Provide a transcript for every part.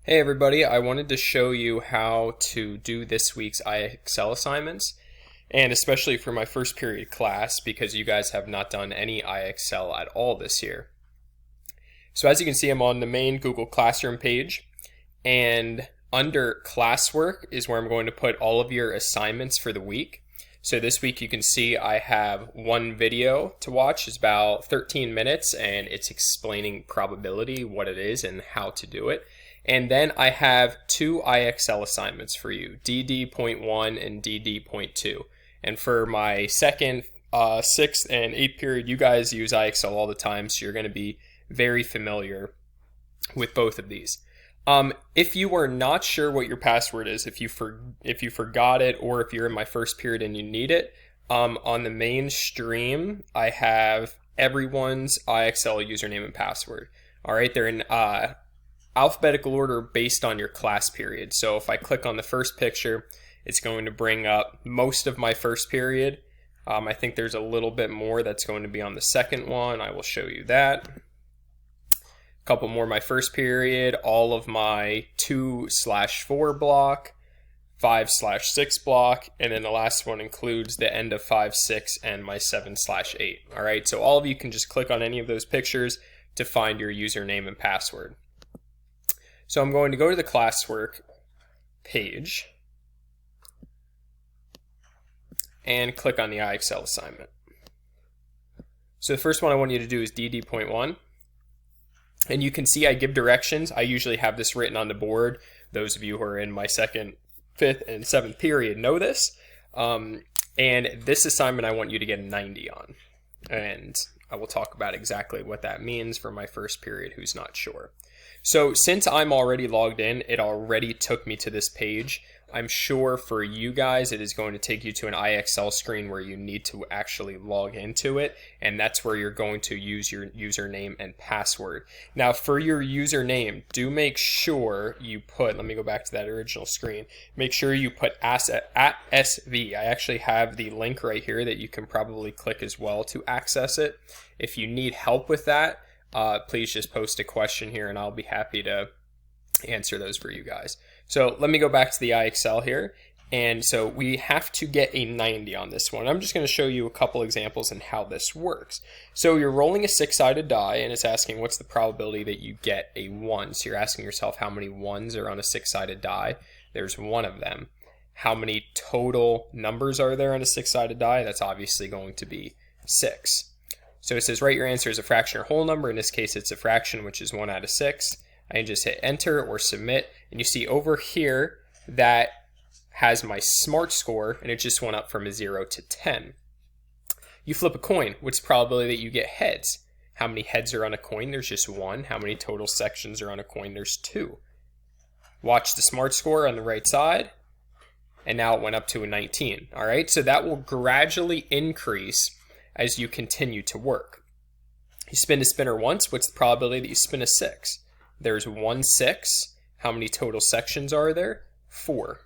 Hey everybody, I wanted to show you how to do this week's IXL assignments, and especially for my first period class because you guys have not done any IXL at all this year. So as you can see, I'm on the main Google Classroom page, and under classwork is where I'm going to put all of your assignments for the week. So this week you can see I have one video to watch. It's about 13 minutes and it's explaining probability, what it is, and how to do it. And then I have two IXL assignments for you, DD.1 and DD.2. And for my second, 6th, and 8th period, you guys use IXL all the time, so you're going to be very familiar with both of these. If you are not sure what your password is, if you forgot it, or if you're in my first period and you need it, on the main stream, I have everyone's IXL username and password. All right, they're in alphabetical order based on your class period. So if I click on the first picture, it's going to bring up most of my first period. I think there's a little bit more that's going to be on the second one. I will show you that. A couple more my first period, all of my 2/4 block, 5/6 block, and then the last one includes the end of 5/6 and my 7/8. All right, so all of you can just click on any of those pictures to find your username and password. So I'm going to go to the classwork page and click on the IXL assignment. So the first one I want you to do is DD.1. And you can see I give directions. I usually have this written on the board. Those of you who are in my 2nd, 5th, and 7th period know this. And this assignment I want you to get a 90 on. And I will talk about exactly what that means for my first period who's not sure. So since I'm already logged in, it already took me to this page. I'm sure for you guys, it is going to take you to an IXL screen where you need to actually log into it, and that's where you're going to use your username and password. Now, for your username, do make sure you put, let me go back to that original screen, make sure you put @SV. I actually have the link right here that you can probably click as well to access it. If you need help with that, please just post a question here and I'll be happy to answer those for you guys. So let me go back to the IXL here. And so we have to get a 90 on this one. I'm just going to show you a couple examples and how this works. So you're rolling a 6-sided die and it's asking what's the probability that you get a 1. So you're asking yourself how many 1s are on a 6-sided die. There's one of them. How many total numbers are there on a 6-sided die? That's obviously going to be 6. So it says write your answer as a fraction or whole number. In this case it's a fraction, which is 1 out of 6. I can just hit enter or submit, and you see over here that has my smart score, and it just went up from a 0 to 10. You flip a coin. What's the probability that you get heads? How many heads are on a coin? There's just 1. How many total sections are on a coin? There's 2. Watch the smart score on the right side, and now it went up to a 19. All right, so that will gradually increase as you continue to work. You spin a spinner once. What's the probability that you spin a 6? There's 1 6. How many total sections are there? 4.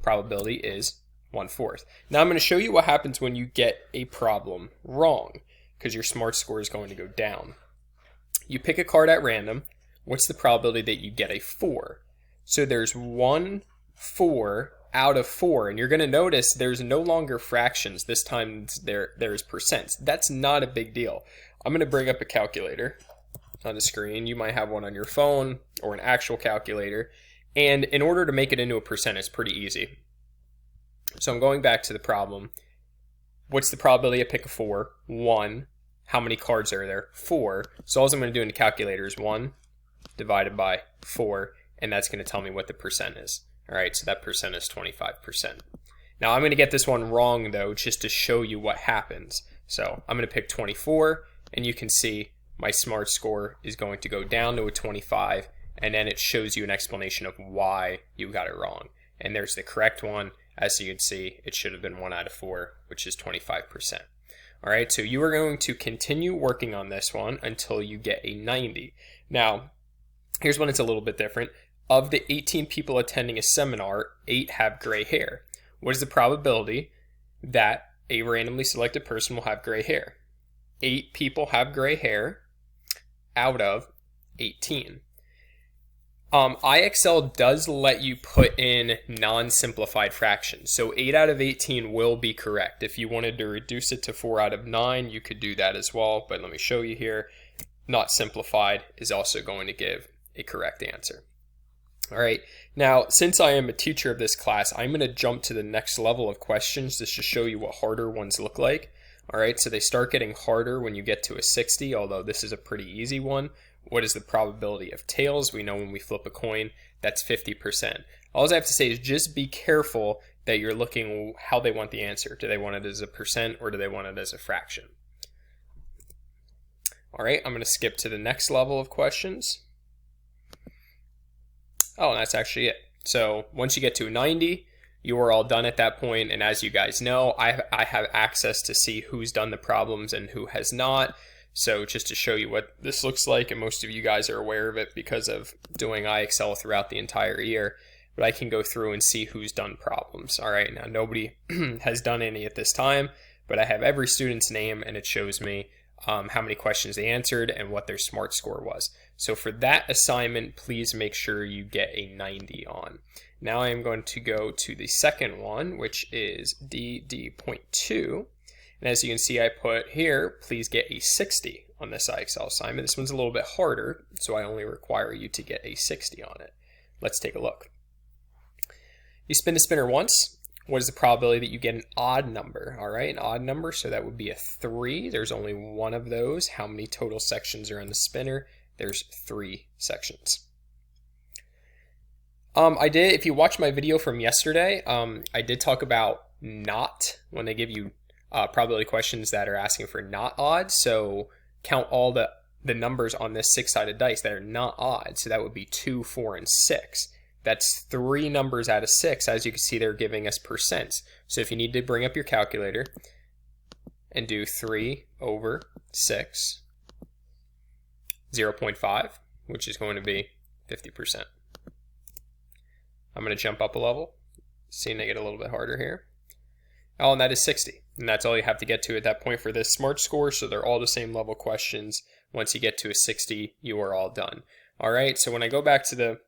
Probability is 1/4. Now I'm going to show you what happens when you get a problem wrong, because your smart score is going to go down. You pick a card at random. What's the probability that you get a 4? So there's 1/4 out of 4, and you're going to notice there's no longer fractions. This time there's percents. That's not a big deal. I'm going to bring up a calculator on the screen. You might have one on your phone or an actual calculator. And in order to make it into a percent, it's pretty easy. So I'm going back to the problem. What's the probability I pick a 4? 1. How many cards are there? 4. So all I'm going to do in the calculator is 1 divided by 4, and that's going to tell me what the percent is. All right, so that percent is 25%. Now I'm going to get this one wrong though, just to show you what happens. So I'm going to pick 24, and you can see my smart score is going to go down to a 25, and then it shows you an explanation of why you got it wrong. And there's the correct one. As you can see, it should have been 1 out of 4, which is 25%. All right, so you are going to continue working on this one until you get a 90. Now, here's when it's a little bit different. Of the 18 people attending a seminar, 8 have gray hair. What is the probability that a randomly selected person will have gray hair? 8 people have gray hair out of 18. IXL does let you put in non-simplified fractions. So 8 out of 18 will be correct. If you wanted to reduce it to 4 out of 9, you could do that as well. But let me show you here. Not simplified is also going to give a correct answer. All right, now since I am a teacher of this class, I'm going to jump to the next level of questions just to show you what harder ones look like. All right, so they start getting harder when you get to a 60, although this is a pretty easy one. What is the probability of tails? We know when we flip a coin, that's 50%. All I have to say is just be careful that you're looking how they want the answer. Do they want it as a percent or do they want it as a fraction? All right, I'm going to skip to the next level of questions. Oh, and that's actually it. So once you get to 90, you are all done at that point. And as you guys know, I have access to see who's done the problems and who has not. So just to show you what this looks like, and most of you guys are aware of it because of doing IXL throughout the entire year, but I can go through and see who's done problems. All right, now nobody has done any at this time, but I have every student's name and it shows me how many questions they answered and what their SMART score was. So for that assignment, please make sure you get a 90 on. Now I am going to go to the second one, which is DD.2. And as you can see, I put here, please get a 60 on this IXL assignment. This one's a little bit harder, so I only require you to get a 60 on it. Let's take a look. You spin the spinner once. What is the probability that you get an odd number? All right, an odd number, so that would be a 3. There's only one of those. How many total sections are on the spinner? There's 3 sections. If you watched my video from yesterday, I did talk about not, when they give you probability questions that are asking for not odd. So count all the numbers on this 6-sided dice that are not odd. So that would be 2, 4, and 6. That's 3 numbers out of 6. As you can see, they're giving us percents. So if you need to bring up your calculator and do 3 over 6, 0.5, which is going to be 50%. I'm going to jump up a level, seeing they get a little bit harder here. Oh, and that is 60. And that's all you have to get to at that point for this SMART score. So they're all the same level questions. Once you get to a 60, you are all done. All right, so when I go back to the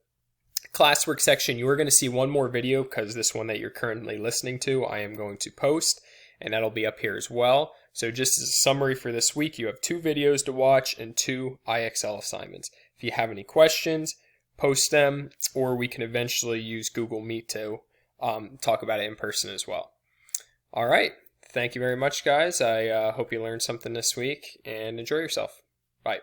classwork section, you are going to see one more video because this one that you're currently listening to, I am going to post, and that'll be up here as well. So just as a summary for this week, you have 2 videos to watch and 2 IXL assignments. If you have any questions, post them, or we can eventually use Google Meet to talk about it in person as well. All right. Thank you very much, guys. I hope you learned something this week, and enjoy yourself. Bye.